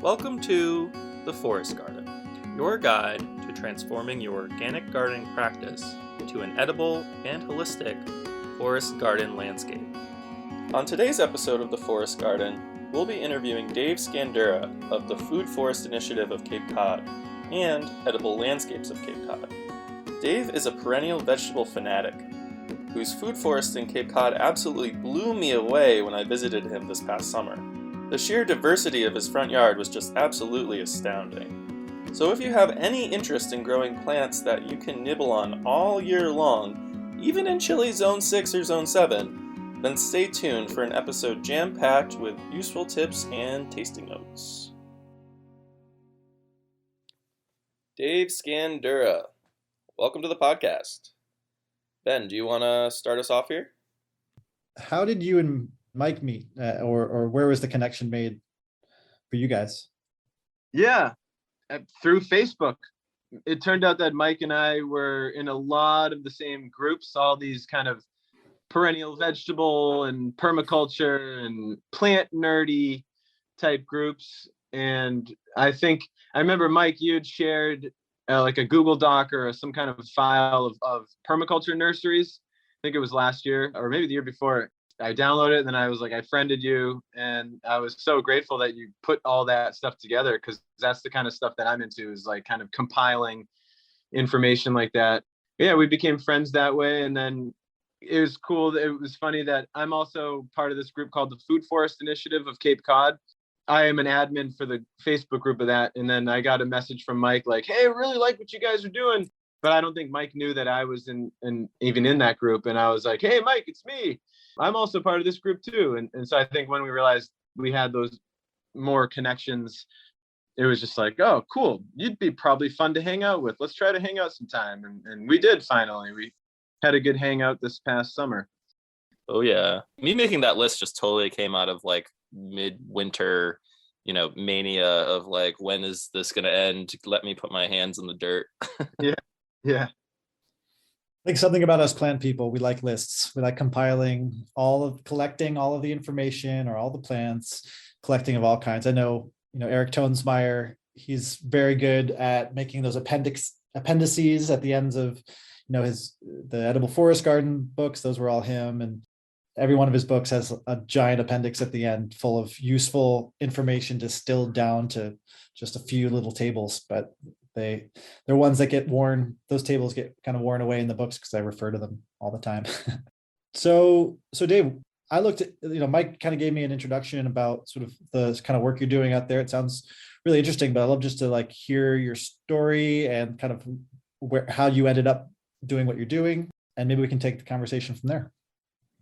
Welcome to The Forest Garden, your guide to transforming your organic gardening practice into an edible and holistic forest garden landscape. On today's episode of The Forest Garden, we'll be interviewing Dave Scandurra of the Food Forest Initiative of Cape Cod and Edible Landscapes of Cape Cod. Dave is a perennial vegetable fanatic whose food forest in Cape Cod absolutely blew me away when I visited him this past summer. The sheer diversity of his front yard was just absolutely astounding. So if you have any interest in growing plants that you can nibble on all year long, even in chilly Zone 6 or Zone 7, then stay tuned for an episode jam-packed with useful tips and tasting notes. Dave Scandurra, welcome to the podcast. Ben, do you want to start us off here? How did you and Mike meet, or where was the connection made for you guys? Yeah, through Facebook. It turned out that Mike and I were in a lot of the same groups, all these kind of perennial vegetable and permaculture and plant nerdy type groups. And I remember, Mike, you had shared like a Google Doc or some kind of file of permaculture nurseries. I think it was last year or maybe the year before. I downloaded it and then I was like, I friended you. And I was so grateful that you put all that stuff together, because that's the kind of stuff that I'm into, is like kind of compiling information like that. Yeah, we became friends that way. And then it was cool. It was funny that I'm also part of this group called the Food Forest Initiative of Cape Cod. I am an admin for the Facebook group of that. And then I got a message from Mike like, hey, I really like what you guys are doing. But I don't think Mike knew that I was even in that group. And I was like, hey, Mike, it's me. I'm also part of this group too. And so I think when we realized we had those more connections, it was just like, oh, cool. You'd be probably fun to hang out with. Let's try to hang out sometime. And we did finally. We had a good hangout this past summer. Oh, yeah. Me making that list just totally came out of like midwinter, mania of like, when is this going to end? Let me put my hands in the dirt. Yeah. I think something about us plant people, we like lists. We like collecting all of the information, or all the plants, collecting of all kinds. I know, Eric Tonesmeyer, he's very good at making those appendices at the ends of, the Edible Forest Garden books. Those were all him. And every one of his books has a giant appendix at the end full of useful information distilled down to just a few little tables. But they're ones that get worn. Those tables get kind of worn away in the books because I refer to them all the time. So Dave, I looked at, Mike kind of gave me an introduction about sort of the kind of work you're doing out there. It sounds really interesting, but I love just to like hear your story and kind of how you ended up doing what you're doing. And maybe we can take the conversation from there.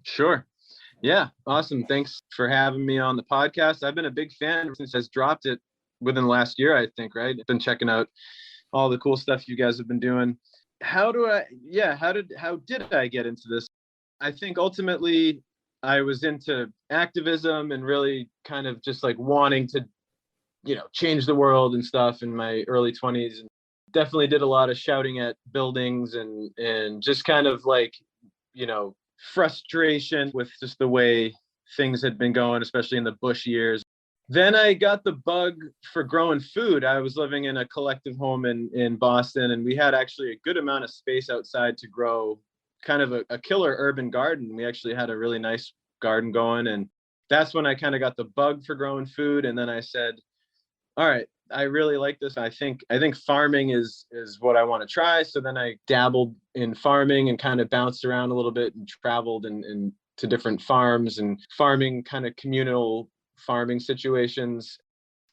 Sure. Yeah. Awesome. Thanks for having me on the podcast. I've been a big fan since I dropped it within the last year, I think, right? Been checking out all the cool stuff you guys have been doing. How did I get into this? I think ultimately I was into activism and really kind of just like wanting to, change the world and stuff in my early 20s. And definitely did a lot of shouting at buildings and just kind of like, frustration with just the way things had been going, especially in the Bush years. Then I got the bug for growing food. I was living in a collective home in Boston, and we had actually a good amount of space outside to grow kind of a killer urban garden. We actually had a really nice garden going, and that's when I kind of got the bug for growing food. And then I said, all right, I really like this. I think farming is what I want to try. So then I dabbled in farming and kind of bounced around a little bit and traveled and to different farms and farming, kind of communal farming situations.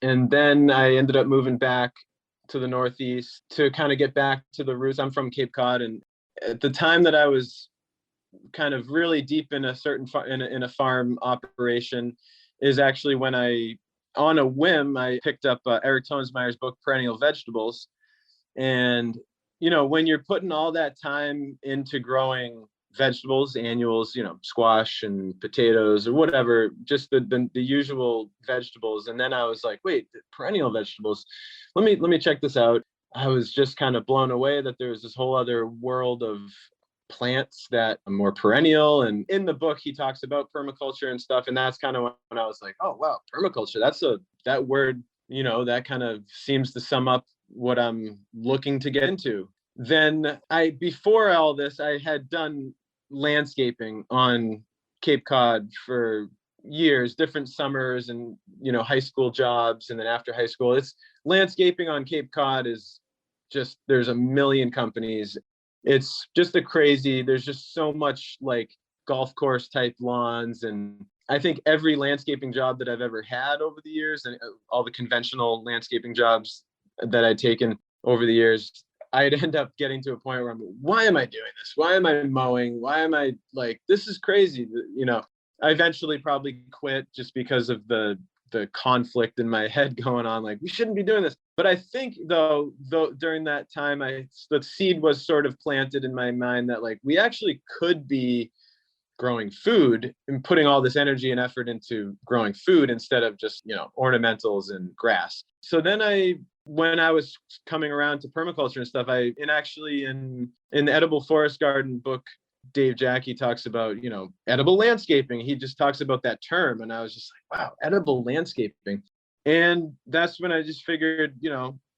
And then I ended up moving back to the Northeast to kind of get back to the roots. I'm from Cape Cod, and at the time that I was kind of really deep in a certain in a farm operation is actually when on a whim, I picked up Eric Tonesmeyer's book, Perennial Vegetables. And, when you're putting all that time into growing vegetables, annuals, squash and potatoes or whatever, just the usual vegetables. And then I was like, wait, perennial vegetables, let me check this out. I was just kind of blown away that there was this whole other world of plants that are more perennial. And in the book, he talks about permaculture and stuff. And that's kind of when I was like, oh, wow, permaculture, that word that kind of seems to sum up what I'm looking to get into. Then before all this, I had done landscaping on Cape Cod for years, different summers and, high school jobs. And then after high school, it's landscaping on Cape Cod is just, there's a million companies. It's just there's just so much like golf course type lawns. And I think every landscaping job that I've ever had over the years, and all the conventional landscaping jobs that I'd taken over the years, I'd end up getting to a point where why am I doing this? Why am I mowing? Why am I like, this is crazy. I eventually probably quit just because of the conflict in my head going on, like, we shouldn't be doing this. But I think though during that time, the seed was sort of planted in my mind that like, we actually could be growing food and putting all this energy and effort into growing food instead of just, ornamentals and grass. So then when I was coming around to permaculture and stuff, in the Edible Forest Garden book, Dave Jackie talks about, edible landscaping. He just talks about that term. And I was just like, wow, edible landscaping. And that's when I just figured,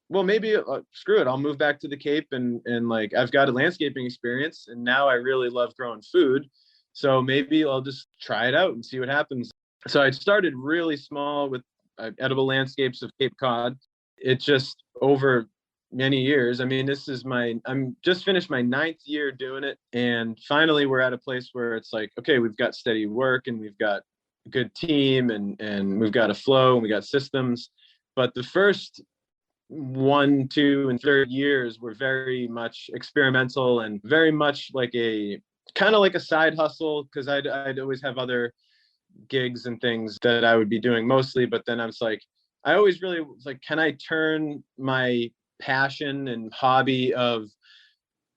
well, maybe screw it. I'll move back to the Cape and like, I've got a landscaping experience and now I really love growing food. So maybe I'll just try it out and see what happens. So I started really small with edible landscapes of Cape Cod. It just over many years. I mean, I'm just finished my 9th year doing it. And finally we're at a place where it's like, okay, we've got steady work and we've got a good team and we've got a flow and we got systems. But the first 1, 2, and 3 years were very much experimental and very much like kind of like a side hustle, because I'd always have other gigs and things that I would be doing mostly. But then I always really was like, can I turn my passion and hobby of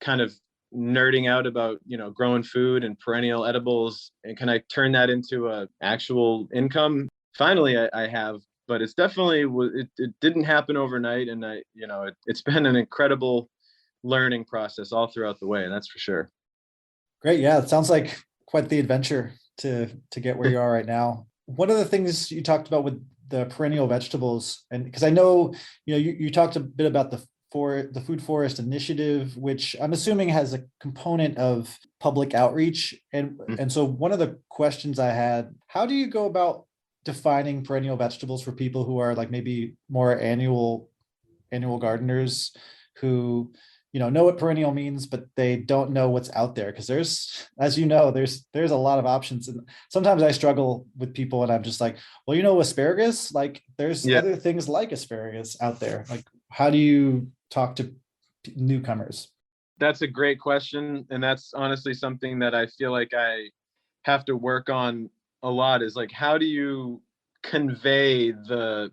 kind of nerding out about, growing food and perennial edibles, and can I turn that into a actual income? Finally, I have, but it's definitely, it didn't happen overnight. And it's been an incredible learning process all throughout the way. That's for sure. Great. Yeah. It sounds like quite the adventure to get where you are right now. One of the things you talked about with the perennial vegetables, and because I know, you talked a bit about the Food Forest Initiative, which I'm assuming has a component of public outreach. And so one of the questions I had, how do you go about defining perennial vegetables for people who are like maybe more annual gardeners who, know what perennial means, but they don't know what's out there? Because there's a lot of options. And sometimes I struggle with people and I'm just like, well, asparagus, like there's other things like asparagus out there. Like, how do you talk to newcomers? That's a great question. And that's honestly something that I feel like I have to work on a lot, is like, how do you convey the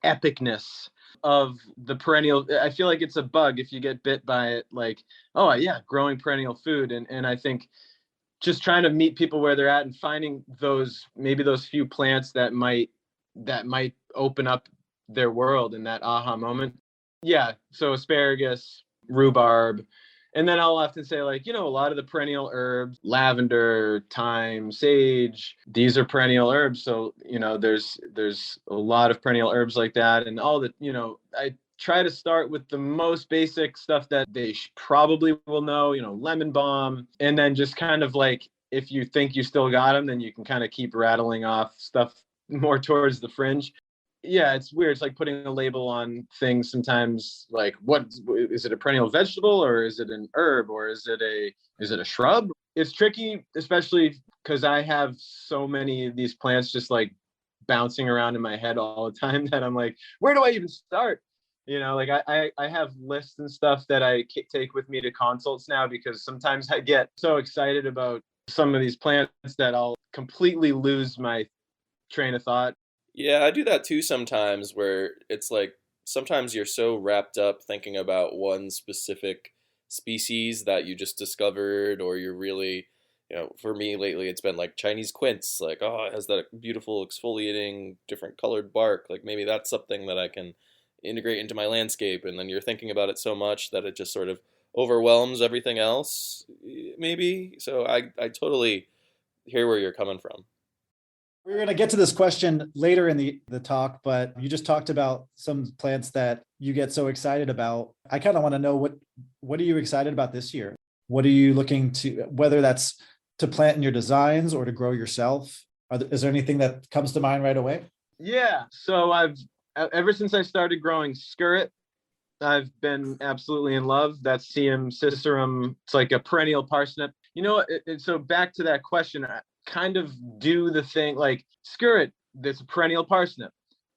epicness of the perennial? I feel like it's a bug if you get bit by it, like, oh yeah, growing perennial food. And I think just trying to meet people where they're at and finding those few plants that might open up their world in that aha moment. Yeah. So asparagus, rhubarb. And then I'll often say, like, a lot of the perennial herbs, lavender, thyme, sage, these are perennial herbs. So, there's a lot of perennial herbs like that. And all the, I try to start with the most basic stuff that they probably will know, lemon balm. And then just kind of like, if you think you still got them, then you can kind of keep rattling off stuff more towards the fringe. Yeah, it's weird. It's like putting a label on things sometimes, like, what is it, a perennial vegetable, or is it an herb, or is it a shrub? It's tricky, especially because I have so many of these plants just like bouncing around in my head all the time that I'm like, where do I even start? Like I have lists and stuff that I take with me to consults now, because sometimes I get so excited about some of these plants that I'll completely lose my train of thought. Yeah, I do that too sometimes, where it's like sometimes you're so wrapped up thinking about one specific species that you just discovered, or you're really, for me lately, it's been like Chinese quince, like, oh, it has that beautiful exfoliating, different colored bark. Like maybe that's something that I can integrate into my landscape. And then you're thinking about it so much that it just sort of overwhelms everything else, maybe. So I totally hear where you're coming from. We're going to get to this question later in the talk, but you just talked about some plants that you get so excited about. I kind of want to know what are you excited about this year? What are you looking to, whether that's to plant in your designs or to grow yourself? Is there anything that comes to mind right away? Yeah. So ever since I started growing skirret, I've been absolutely in love. That's Cium cicerum. It's like a perennial parsnip. So back to that question, I kind of do the thing like skirret, that's a perennial parsnip.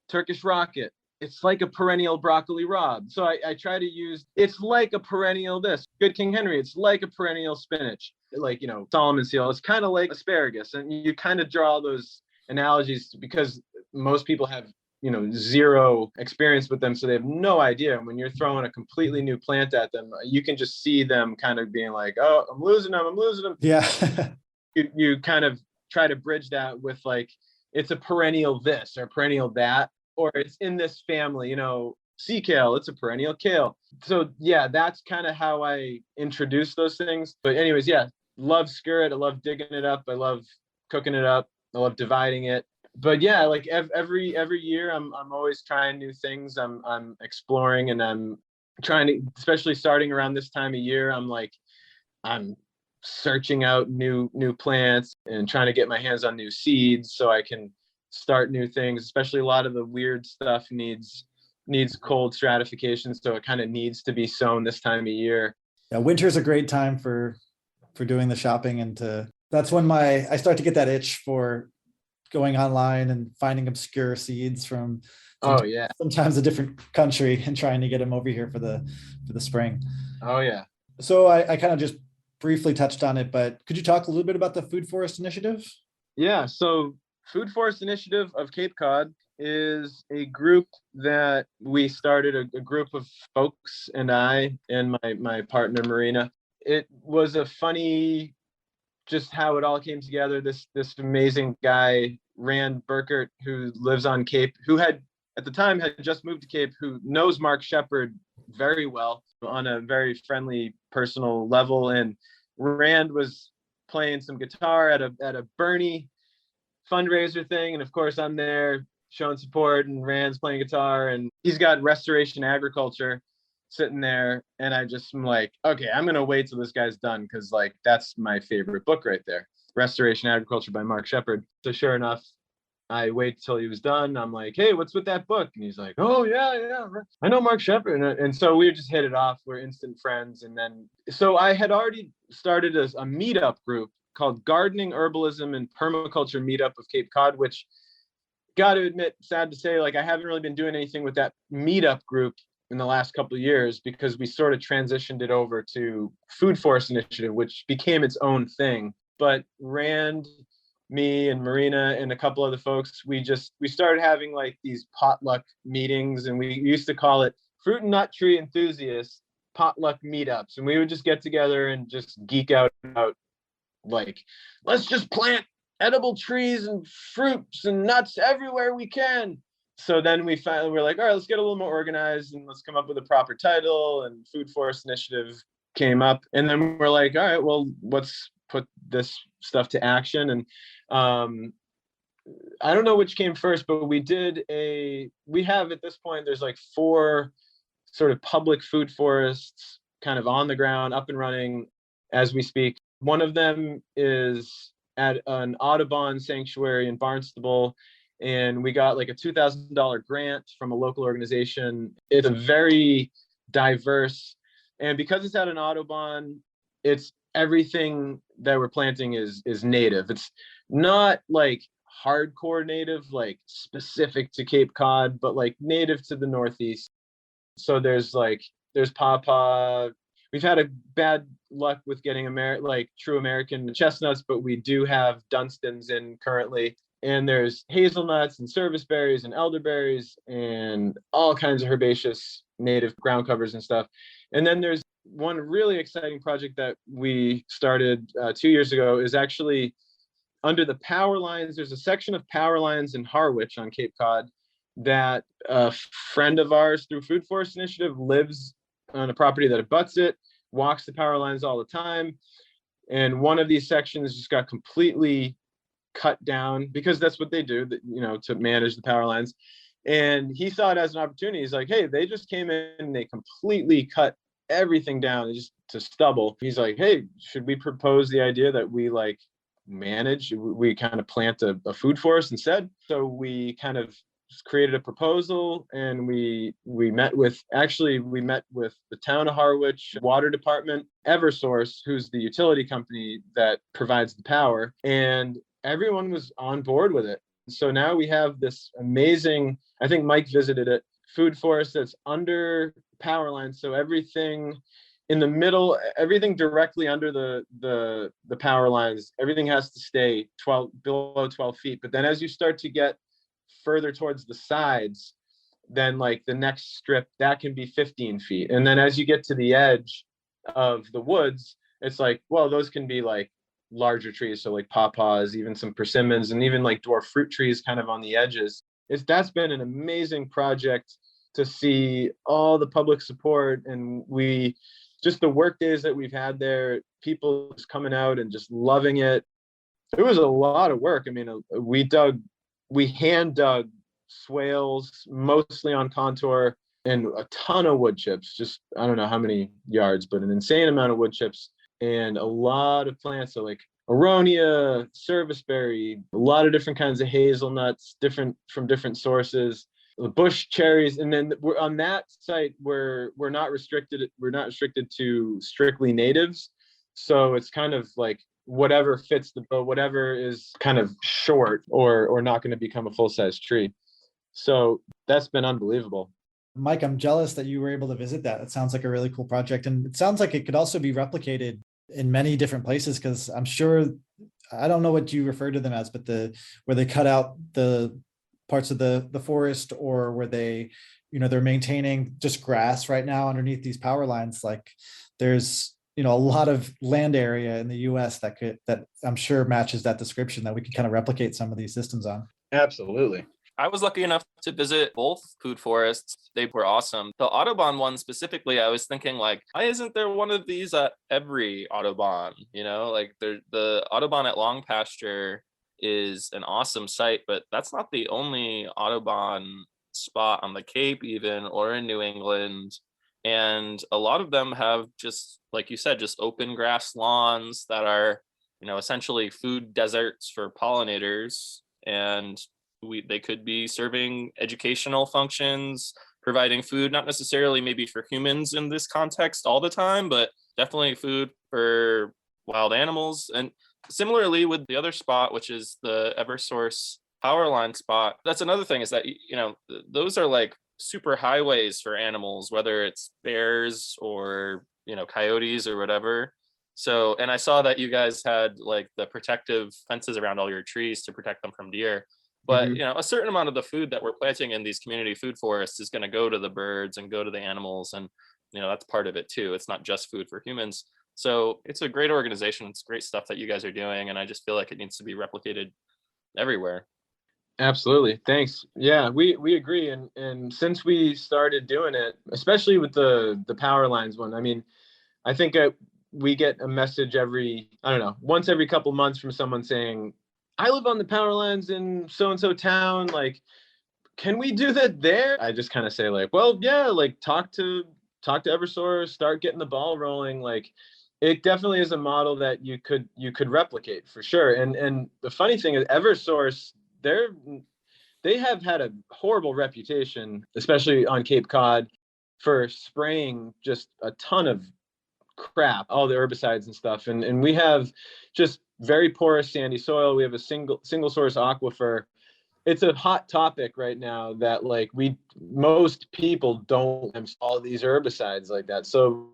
Turkish rocket, it's like a perennial broccoli rabe. So I try to use, it's like a perennial Good King Henry, it's like a perennial spinach. Like, Solomon seal, it's kind of like asparagus. And you kind of draw those analogies because most people have zero experience with them, so they have no idea. When you're throwing a completely new plant at them, you can just see them kind of being like, oh, I'm losing them. Yeah. you kind of try to bridge that with like, it's a perennial this or perennial that, or it's in this family, sea kale, it's a perennial kale. So yeah, that's kind of how I introduce those things. But anyways, yeah, love skirret. I love digging it up. I love cooking it up. I love dividing it. But yeah, like every year, I'm always trying new things. I'm exploring, and I'm trying to, especially starting around this time of year, I'm searching out new plants and trying to get my hands on new seeds so I can start new things. Especially a lot of the weird stuff needs cold stratification, so it kind of needs to be sown this time of year. Yeah, winter's a great time for doing the shopping, and that's when I start to get that itch for going online and finding obscure seeds from sometimes a different country and trying to get them over here for the spring. Oh yeah. So I kind of just briefly touched on it, but could you talk a little bit about the Food Forest Initiative? Yeah, so Food Forest Initiative of Cape Cod is a group that we started, a group of folks and I and my partner Marina. It was a funny, just how it all came together. This amazing guy, Rand Burkert, who lives on Cape, who had at the time had just moved to Cape, who knows Mark Shepard very well on a very friendly personal level. And Rand was playing some guitar at a Bernie fundraiser thing, and of course I'm there showing support, and Rand's playing guitar, and he's got Restoration Agriculture sitting there, and I just am like, okay, I'm gonna wait till this guy's done, because like that's my favorite book right there, Restoration Agriculture by Mark Shepard. So sure enough, I wait till he was done. I'm like, hey, what's with that book? And he's like, oh yeah, I know Mark Shepard. And so we just hit it off. We're instant friends. And then so I had already started a meetup group called Gardening, Herbalism, and Permaculture Meetup of Cape Cod, which, got to admit, sad to say, like I haven't really been doing anything with that meetup group in the last couple of years, because we sort of transitioned it over to Food Forest Initiative, which became its own thing. But Rand, me, and Marina and a couple other folks, we started having like these potluck meetings, and we used to call it Fruit and Nut Tree Enthusiasts Potluck Meetups. And we would just get together and just geek out about, like, let's just plant edible trees and fruits and nuts everywhere we can. So then we're like, all right, let's get a little more organized and let's come up with a proper title. And Food Forest Initiative came up. And then we're like, all right, well, let's put this stuff to action. And I don't know which came first, but we have at this point, there's like 4 sort of public food forests kind of on the ground, up and running as we speak. One of them is at an Audubon sanctuary in Barnstable, and we got like a $2,000 grant from a local organization. It's a very diverse, and because it's at an Audubon, it's everything that we're planting is native. It's not like hardcore native, like specific to Cape Cod, but like native to the Northeast. So there's pawpaw. We've had a bad luck with getting true American chestnuts, but we do have Dunstans in currently. And there's hazelnuts and serviceberries and elderberries and all kinds of herbaceous native ground covers and stuff. And then there's one really exciting project that we started 2 years ago, is actually under the power lines. There's a section of power lines in Harwich on Cape Cod that a friend of ours through Food Forest Initiative lives on a property that abuts it, walks the power lines all the time. And one of these sections just got completely cut down, because that's what they do, to manage the power lines. And he saw it as an opportunity. He's like, hey, they just came in and they completely cut everything down just to stubble. He's like, hey, should we propose the idea that we we kind of plant a food forest instead? So we kind of created a proposal, and we met with the town of Harwich water department, Eversource, who's the utility company that provides the power, and everyone was on board with it. So now we have this amazing, I think Mike visited it, food forest that's under power lines. So everything in the middle, everything directly under the power lines, everything has to stay below 12 feet. But then as you start to get further towards the sides, then the next strip, that can be 15 feet. And then as you get to the edge of the woods, it's those can be larger trees. So pawpaws, even some persimmons, and even dwarf fruit trees kind of on the edges. That's been an amazing project to see all the public support. And just the work days that we've had there, people just coming out and just loving it. It was a lot of work. I mean, we hand dug swales, mostly on contour, and a ton of wood chips. Just, I don't know how many yards, but an insane amount of wood chips, and a lot of plants. So aronia, serviceberry, a lot of different kinds of hazelnuts, from different sources, bush cherries. And then we're on that site where we're not restricted to strictly natives. So it's kind of whatever fits the bill, whatever is kind of short or not going to become a full-size tree. So that's been unbelievable. Mike, I'm jealous that you were able to visit that. It sounds like a really cool project. And it sounds like it could also be replicated in many different places, because I'm sure, I don't know what you refer to them as, but where they cut out the parts of the forest, or where they, they're maintaining just grass right now underneath these power lines. There's, a lot of land area in the US that I'm sure matches that description, that we could kind of replicate some of these systems on. Absolutely. I was lucky enough to visit both food forests. They were awesome. The Audubon one specifically, I was thinking why isn't there one of these at every Audubon? The Audubon at Long Pasture is an awesome site, but that's not the only Audubon spot on the Cape even, or in New England. And a lot of them have, just like you said, just open grass lawns that are, essentially food deserts for pollinators. And they could be serving educational functions, providing food, not necessarily maybe for humans in this context all the time, but definitely food for wild animals. And similarly with the other spot, which is the Eversource power line spot, that's another thing, is that, those are super highways for animals, whether it's bears or, coyotes or whatever. So, and I saw that you guys had the protective fences around all your trees to protect them from deer. But, a certain amount of the food that we're planting in these community food forests is going to go to the birds and go to the animals. And, that's part of it too. It's not just food for humans. So it's a great organization. It's great stuff that you guys are doing. And I just feel like it needs to be replicated everywhere. Absolutely. Thanks. Yeah, we agree. And since we started doing it, especially with the power lines one, I mean, I think we get a message once every couple months from someone saying, I live on the power lines in so-and-so town. Can we do that there? I just kind of say well, yeah, talk to Eversource, start getting the ball rolling. It definitely is a model that you could replicate for sure. And the funny thing is, Eversource, they have had a horrible reputation, especially on Cape Cod, for spraying just a ton of crap, all the herbicides and stuff. And we have just very porous sandy soil. We have a single source aquifer. It's a hot topic right now that most people don't have all these herbicides like that. So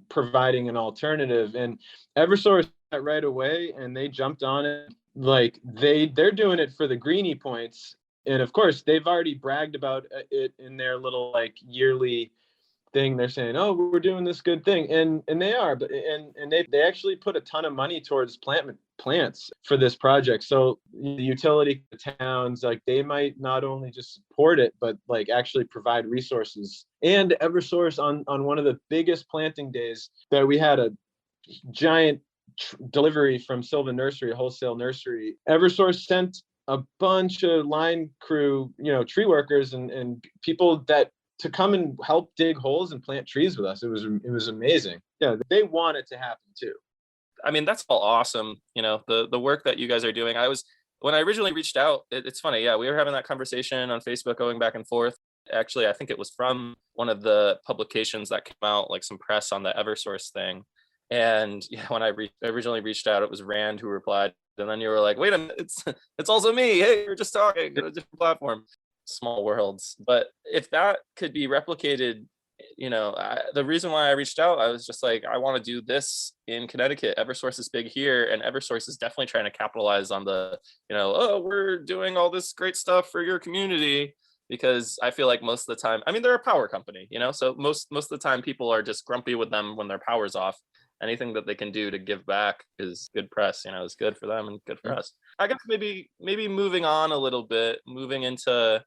providing an alternative, and Eversource that right away, and they jumped on it. They're doing it for the greenie points. And of course they've already bragged about it in their little yearly thing. They're saying, oh, we're doing this good thing, and they are, but they actually put a ton of money towards plants for this project. So the utility towns, they might not only just support it, but actually provide resources. And Eversource on one of the biggest planting days that we had, a giant delivery from Sylvan Nursery, a wholesale nursery, Eversource sent a bunch of line crew, tree workers and people that to come and help dig holes and plant trees with us. It was amazing. Yeah, they want it to happen too. I mean, that's all awesome. The work that you guys are doing. When I originally reached out, it's funny. Yeah, we were having that conversation on Facebook, going back and forth. Actually, I think it was from one of the publications that came out, like some press on the Eversource thing. And yeah, when I originally reached out, it was Rand who replied. And then you were like, wait a minute, it's also me. Hey, we're just talking on a different platform. Small worlds. But if that could be replicated, the reason why I reached out, I was just like, I want to do this in Connecticut. Eversource is big here, and Eversource is definitely trying to capitalize on the, oh, we're doing all this great stuff for your community. Because I feel like most of the time, I mean, they're a power company, so most of the time people are just grumpy with them when their power's off. Anything that they can do to give back is good press, is good for them and good for us. I guess maybe moving on a little bit, moving into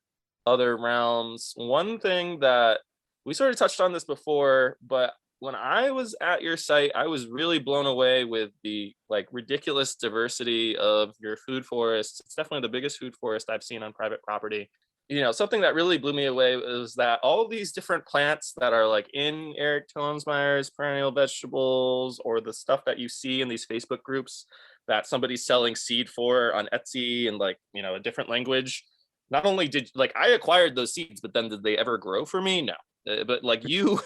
other realms. One thing that we sort of touched on this before, but when I was at your site, I was really blown away with the ridiculous diversity of your food forests. It's definitely the biggest food forest I've seen on private property. Something that really blew me away was that all of these different plants that are in Eric Tonsmeyer's Perennial Vegetables, or the stuff that you see in these Facebook groups that somebody's selling seed for on Etsy and a different language. Not only did I acquired those seeds, but then did they ever grow for me? No. But you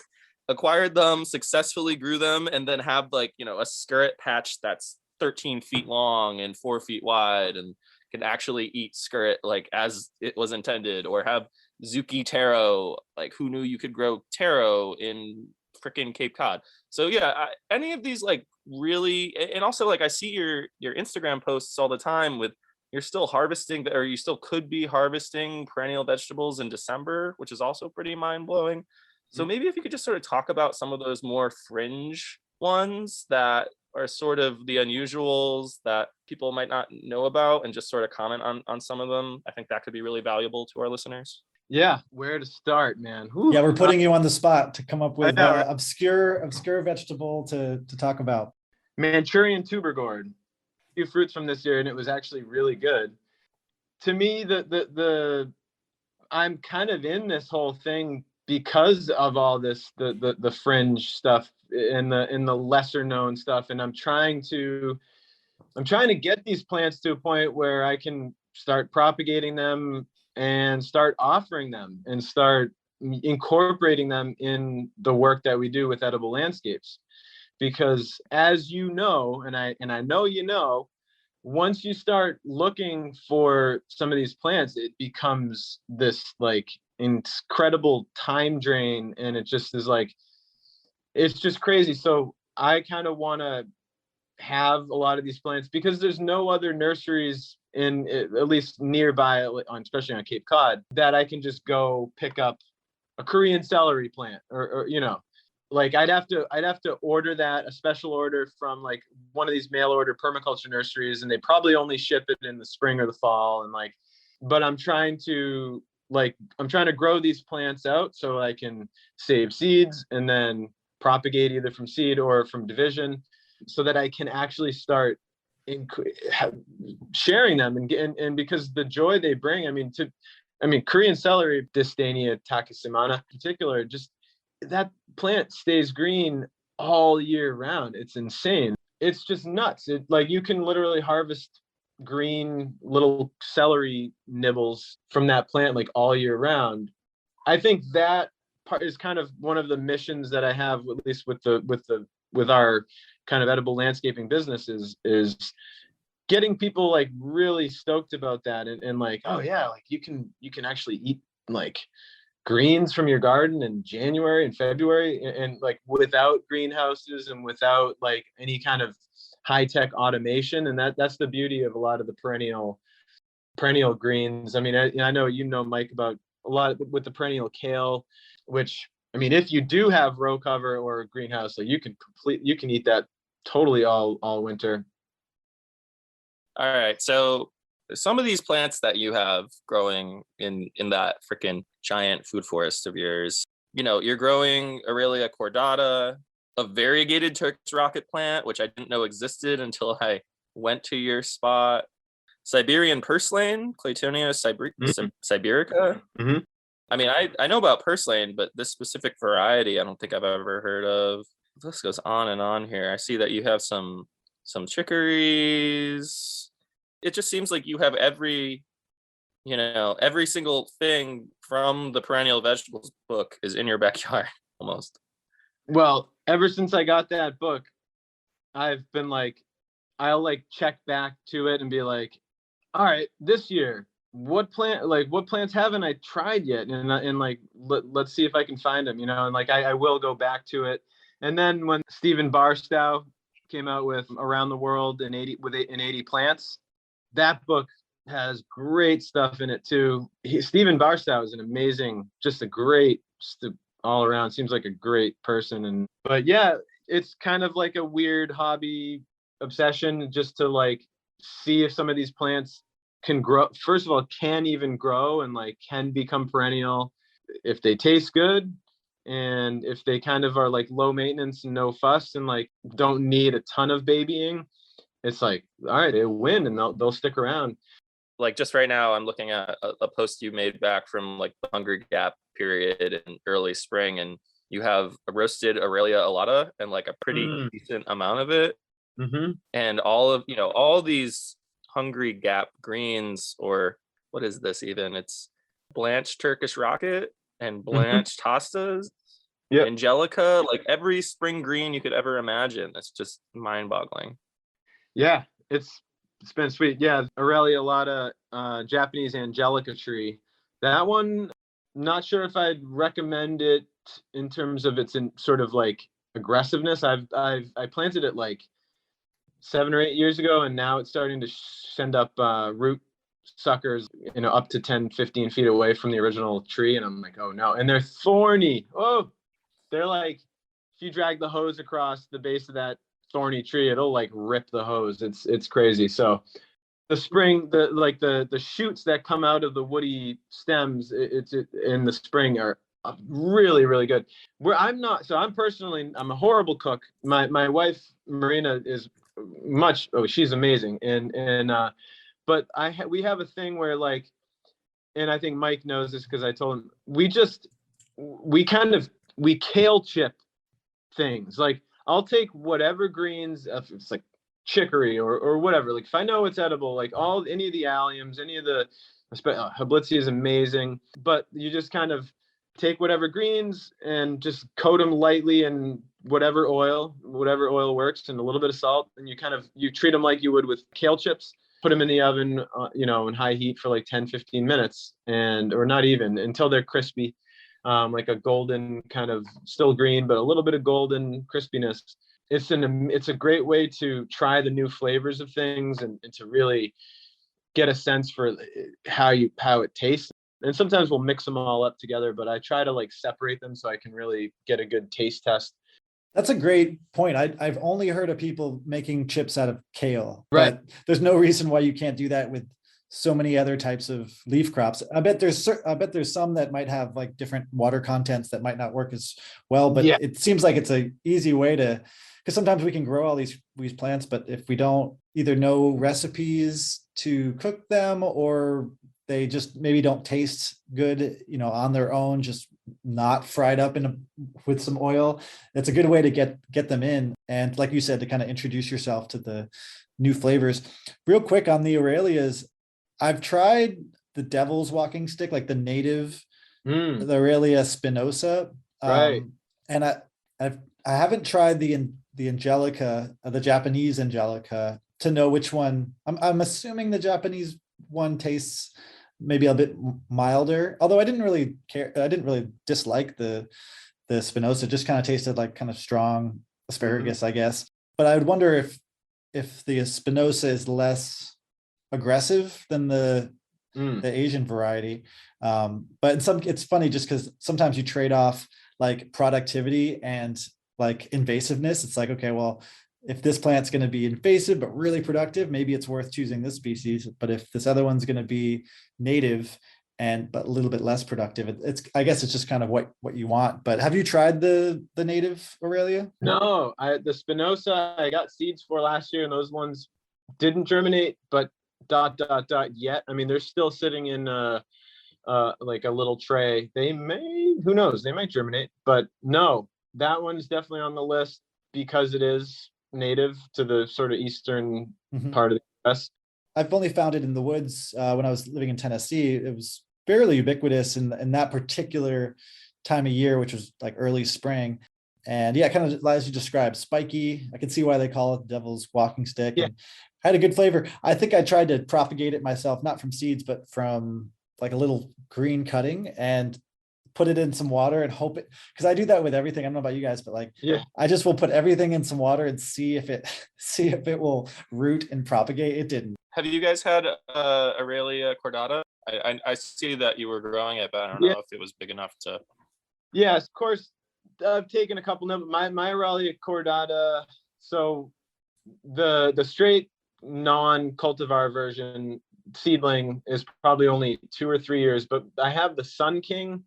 acquired them, successfully grew them, and then have a skirret patch that's 13 feet long and 4 feet wide and can actually eat skirret as it was intended, or have Zucchi taro. Who knew you could grow taro in freaking Cape Cod? So yeah, any of these really, and also I see your Instagram posts all the time with you're still harvesting, or you still could be harvesting perennial vegetables in December, which is also pretty mind-blowing. So maybe if you could just sort of talk about some of those more fringe ones that are sort of the unusuals that people might not know about, and just sort of comment on some of them. I think that could be really valuable to our listeners. Yeah, where to start, man? Whew. Yeah, we're putting you on the spot to come up with obscure vegetable to talk about. Manchurian tuber gourd. A few fruits from this year, and it was actually really good. To me, the I'm kind of in this whole thing because of all this, the fringe stuff and the lesser known stuff, and I'm trying to get these plants to a point where I can start propagating them and start offering them and start incorporating them in the work that we do with edible landscapes. Because as you know, and I know, once you start looking for some of these plants, it becomes this incredible time drain, and it just is it's just crazy. So I kind of want to have a lot of these plants because there's no other nurseries at least nearby, especially on Cape Cod, that I can just go pick up a Korean celery plant or I'd have to order a special order from one of these mail order permaculture nurseries, and they probably only ship it in the spring or the fall. And but I'm trying to grow these plants out so I can save seeds and then propagate either from seed or from division, so that I can actually start sharing them and because the joy they bring. I mean, Korean celery, Distania takisimana in particular, just that plant stays green all year round. It's insane. It's just nuts. You can literally harvest green little celery nibbles from that plant all year round. I think that part is kind of one of the missions that I have, at least with our kind of edible landscaping business, is getting people really stoked about that and oh yeah, you can actually eat greens from your garden in January and February and without greenhouses and without any kind of high-tech automation. And that's the beauty of a lot of the perennial greens. I mean, I know Mike, about a lot with the perennial kale, which if you do have row cover or a greenhouse, you can eat that totally all winter. All right, so some of these plants that you have growing in that freaking giant food forest of yours, you're growing Aurelia cordata, a variegated Turkish rocket plant, which I didn't know existed until I went to your spot. Siberian purslane, Claytonia siberica. Mm-hmm. I mean, I know about purslane, but this specific variety, I don't think I've ever heard of. This goes on and on here. I see that you have some chicories. It just seems like you have every single thing from the Perennial Vegetables book is in your backyard almost. Well, ever since I got that book, I've been like, I'll like check back to it and be like, all right, this year, what plants haven't I tried yet? And like, let's see if I can find them, and like, I will go back to it. And then when Stephen Barstow came out with Around the World in 80 Plants, that book has great stuff in it too. Stephen Barstow is an amazing, just all around, seems like a great person. But yeah, it's kind of like a weird hobby obsession just to like see if some of these plants can grow. First of all, can even grow and like can become perennial if they taste good, and if they kind of are like low maintenance and no fuss and like don't need a ton of babying. It's like, all right, they'll win and they'll stick around. Like just right now, I'm looking at a post you made back from like the Hungry Gap period in early spring, and you have a roasted Aurelia alata and like a pretty decent amount of it. Mm-hmm. And all these Hungry Gap greens, or what is this even? It's blanched Turkish rocket and blanched hostas, Angelica, like every spring green you could ever imagine. It's just mind-boggling. Yeah, it's been sweet. Yeah, Aurelia alata, Japanese Angelica tree. That one, not sure if I'd recommend it in terms of its in sort of like aggressiveness. I planted it like 7 or 8 years ago, and now it's starting to send up root suckers, up to 10, 15 feet away from the original tree. And I'm like, oh no. And they're thorny. Oh, they're like, if you drag the hose across the base of that thorny tree, it'll like rip the hose. It's crazy. So the spring, the shoots that come out of the woody stems, in the spring are really, really good. I'm a horrible cook. My wife Marina is she's amazing, but we have a thing where like, and I think Mike knows this because I told him, we kale chip things. Like, I'll take whatever greens, if it's like chicory or whatever, like if I know it's edible, like any of the alliums, any of the Hablitzi is amazing, but you just kind of take whatever greens and just coat them lightly in whatever oil works, and a little bit of salt, and you treat them like you would with kale chips. Put them in the oven, in high heat for like 10, 15 minutes, or not even, until they're crispy, like a golden kind of, still green, but a little bit of golden crispiness. It's a great way to try the new flavors of things and to really get a sense for how it tastes. And sometimes we'll mix them all up together, but I try to like separate them so I can really get a good taste test. That's a great point. I've only heard of people making chips out of kale, right? But there's no reason why you can't do that with so many other types of leaf crops. I bet there's some that might have like different water contents that might not work as well, but It seems like it's a easy way to, because sometimes we can grow all these plants, but if we don't either know recipes to cook them, or they just maybe don't taste good, on their own, just not fried up with some oil. That's a good way to get them in. And like you said, to kind of introduce yourself to the new flavors. Real quick on the Aurelias, I've tried the Devil's Walking Stick, like the native, the Aurelia spinosa. Right. And I haven't tried the Angelica, the Japanese Angelica, to know which one. I'm assuming the Japanese one tastes maybe a bit milder, although I didn't really care. I didn't really dislike the spinosa. Just kind of tasted like kind of strong asparagus, I guess. But I would wonder if the spinosa is less aggressive than the Asian variety. But it's funny just because sometimes you trade off like productivity and like invasiveness. It's like, okay, well, if this plant's going to be invasive but really productive, maybe it's worth choosing this species. But if this other one's going to be native but a little bit less productive. It's I guess it's just kind of what you want. But have you tried the native Aurelia? No, the Spinosa I got seeds for last year, and those ones didn't germinate, but ... yet. I mean, they're still sitting in like a little tray. They may, who knows, they might germinate, but no, that one's definitely on the list because it is native to the sort of eastern part of the US. I've only found it in the woods when I was living in Tennessee. It was fairly ubiquitous in that particular time of year, which was like early spring. And yeah, kind of as you described, spiky. I can see why they call it devil's walking stick. Yeah. And had a good flavor. I think I tried to propagate it myself, not from seeds, but from like a little green cutting, and put it in some water and hope it, because I do that with everything. I don't know about you guys, but like, Yeah, I just will put everything in some water and see if it will root and propagate. It didn't. Have you guys had Aurelia cordata? I see that you were growing it, but I don't Yeah. know if it was big enough to. Yes, of course. I've taken a couple of my Aurelia cordata. So the straight non-cultivar version seedling is probably only 2 or 3 years, but I have the Sun King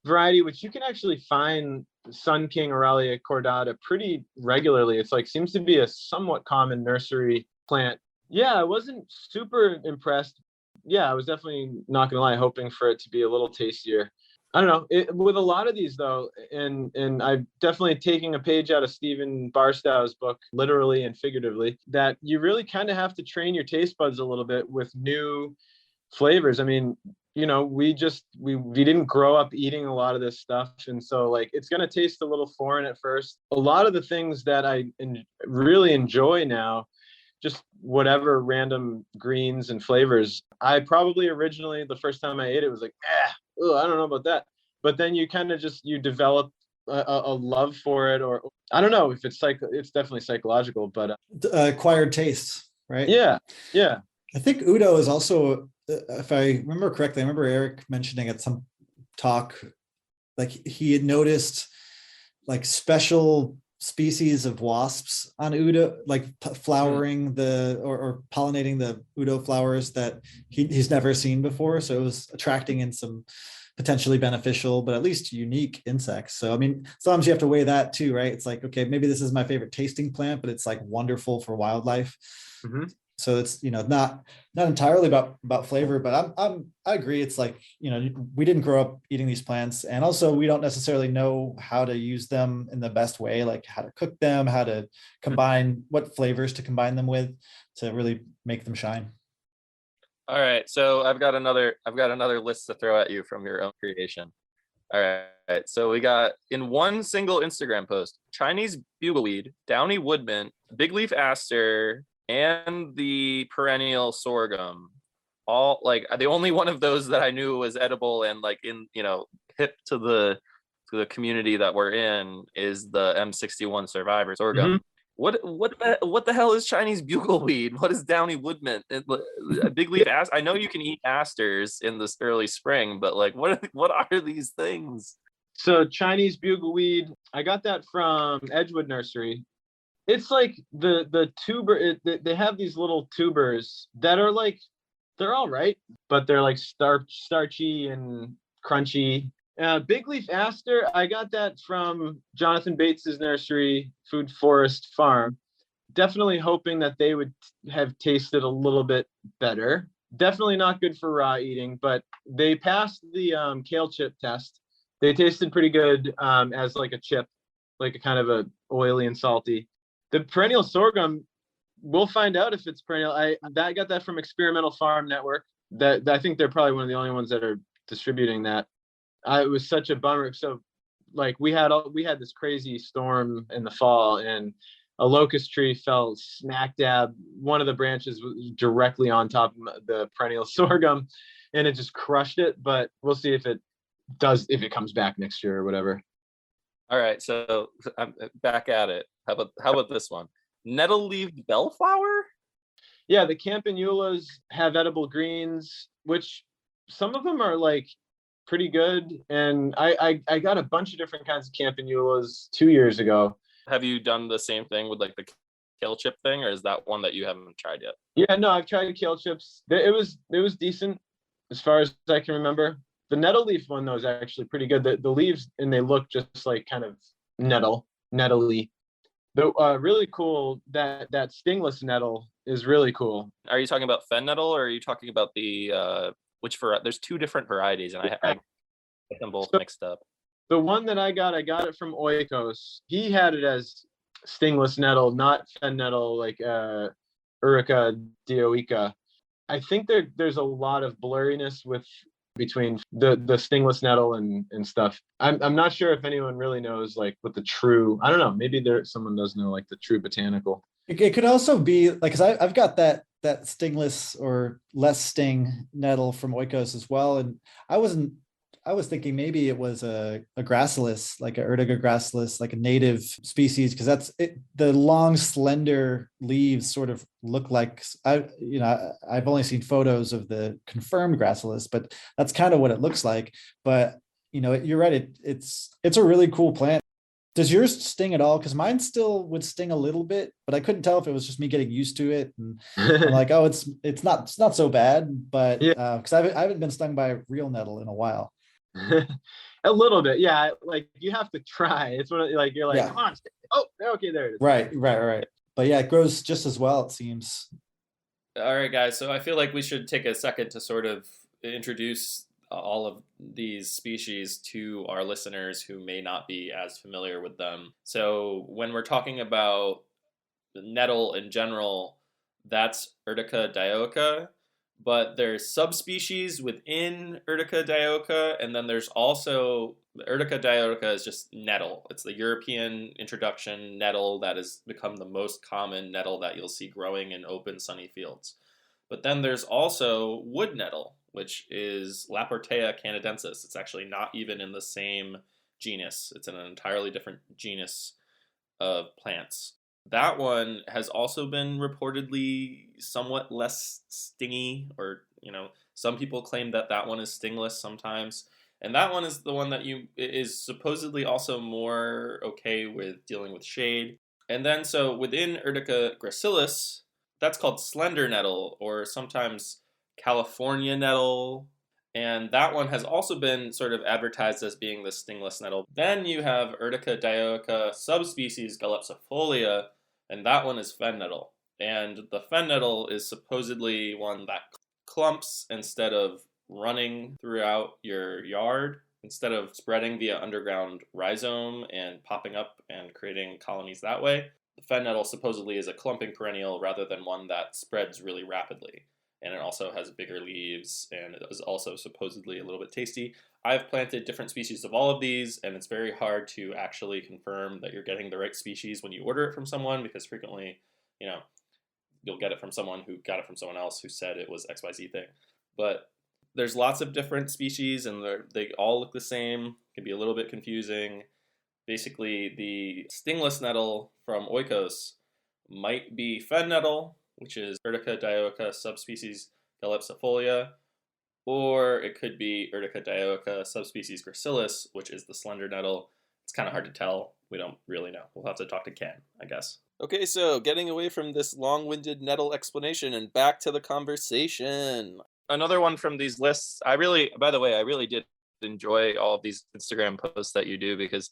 variety, which you can actually find Sun King Aurelia cordata pretty regularly. It's like seems to be a somewhat common nursery plant. Yeah, I wasn't super impressed. Yeah, I was definitely, not gonna lie, hoping for it to be a little tastier. I don't know. With a lot of these though, and I'm definitely taking a page out of Stephen Barstow's book, literally and figuratively, that you really kind of have to train your taste buds a little bit with new flavors. I mean, you know, we didn't grow up eating a lot of this stuff, and so like it's gonna taste a little foreign at first. A lot of the things that I really enjoy now, just whatever random greens and flavors. I probably originally, the first time I ate it, was like, I don't know about that. But then you kind of just, you develop a love for it, or I don't know if it's it's definitely psychological, but Acquired taste, right? yeah. I think Udo is also, if I remember correctly, I remember Eric mentioning at some talk, like he had noticed like special species of wasps on Udo, like flowering or pollinating the Udo flowers that he's never seen before. So it was attracting in some potentially beneficial, but at least unique insects. So, I mean, sometimes you have to weigh that too, right? It's like, okay, maybe this is my favorite tasting plant, but it's like wonderful for wildlife. So it's, not entirely about flavor, but I agree. It's like, we didn't grow up eating these plants, and also we don't necessarily know how to use them in the best way, like how to cook them, how to combine, what flavors to combine them with to really make them shine. All right, so I've got another list to throw at you from your own creation. All right, so we got, in one single Instagram post, Chinese bugleweed, downy woodmint, big leaf aster, and the perennial sorghum. All, like, the only one of those that I knew was edible and like in, hip to the community that we're in is the M61 Survivor sorghum. What the hell is Chinese bugleweed? What is downy woodmint? Big leaf aster. I know you can eat asters in this early spring, but like, what are these things? So Chinese bugleweed, I got that from Edgewood Nursery. It's like the tuber. They have these little tubers that are like, they're all right, but they're like starchy and crunchy. Big leaf aster, I got that from Jonathan Bates's nursery, Food Forest Farm. Definitely hoping that they would have tasted a little bit better. Definitely not good for raw eating, but they passed the kale chip test. They tasted pretty good as like a chip, like a kind of a oily and salty. The perennial sorghum, we'll find out if it's perennial. I got that from Experimental Farm Network. That I think they're probably one of the only ones that are distributing that. It was such a bummer. So, like, we had this crazy storm in the fall, and a locust tree fell smack dab. One of the branches was directly on top of the perennial sorghum, and it just crushed it. But we'll see if it comes back next year or whatever. All right, so I'm back at it. How about this one? Nettle-leaved bellflower? Yeah, the campanulas have edible greens, which some of them are like pretty good. And I got a bunch of different kinds of campanulas 2 years ago. Have you done the same thing with like the kale chip thing, or is that one that you haven't tried yet? Yeah, no, I've tried kale chips. It was decent. as far as I can remember. The nettle leaf one though is actually pretty good. The leaves, and they look just like kind of nettly. The really cool, that stingless nettle is really cool. Are you talking about fen nettle, or are you talking about the which variety? There's two different varieties, and I get them both mixed up. The one that I got it from Oikos. He had it as stingless nettle, not fen nettle, like Erica dioica. I think there's a lot of blurriness between the stingless nettle and stuff. I'm not sure if anyone really knows like what the true, I don't know, maybe someone does know like the true botanical. It could also be like, because I've got that stingless or less sting nettle from Oikos as well, and I was thinking maybe it was a gracilis, like a Urtica gracilis, like a native species, because that's it. The long, slender leaves sort of look like, I've only seen photos of the confirmed gracilis, but that's kind of what it looks like. But you're right. It's a really cool plant. Does yours sting at all? Because mine still would sting a little bit, but I couldn't tell if it was just me getting used to it. And I'm like, oh, it's not so bad. But Yeah. because I haven't been stung by a real nettle in a while. A little bit, yeah. Like you have to try. It's what like you're like, Yeah. come on. Oh, okay, there it is. Right. But yeah, it grows just as well, it seems. All right, guys. So I feel like we should take a second to sort of introduce all of these species to our listeners who may not be as familiar with them. So when we're talking about the nettle in general, that's Urtica dioica, but there's subspecies within Urtica dioica, and then there's also Urtica dioica is just nettle. It's the European introduction nettle that has become the most common nettle that you'll see growing in open sunny fields. But then there's also wood nettle, which is Laportea canadensis. It's actually not even in the same genus. It's in an entirely different genus of plants. That one has also been reportedly somewhat less stingy, or some people claim that one is stingless sometimes. And that one is the one that is supposedly also more okay with dealing with shade. And then so within Urtica gracilis, that's called slender nettle, or sometimes California nettle. And that one has also been sort of advertised as being the stingless nettle. Then you have Urtica dioica subspecies Gallepsifolia, and that one is fen nettle. And the fen nettle is supposedly one that clumps instead of running throughout your yard, instead of spreading via underground rhizome and popping up and creating colonies that way. The fen nettle supposedly is a clumping perennial rather than one that spreads really rapidly. And it also has bigger leaves, and it is also supposedly a little bit tasty. I've planted different species of all of these, and it's very hard to actually confirm that you're getting the right species when you order it from someone, because frequently, you'll get it from someone who got it from someone else who said it was XYZ thing. But there's lots of different species, and they all look the same. It can be a little bit confusing. Basically, the stingless nettle from Oikos might be fen nettle, which is Urtica dioica subspecies Gallepsifolia, or it could be Urtica dioica subspecies gracilis, which is the slender nettle. It's kind of hard to tell. We don't really know. We'll have to talk to Ken, I guess. Okay, so getting away from this long-winded nettle explanation and back to the conversation. Another one from these lists, by the way, I really did enjoy all of these Instagram posts that you do, because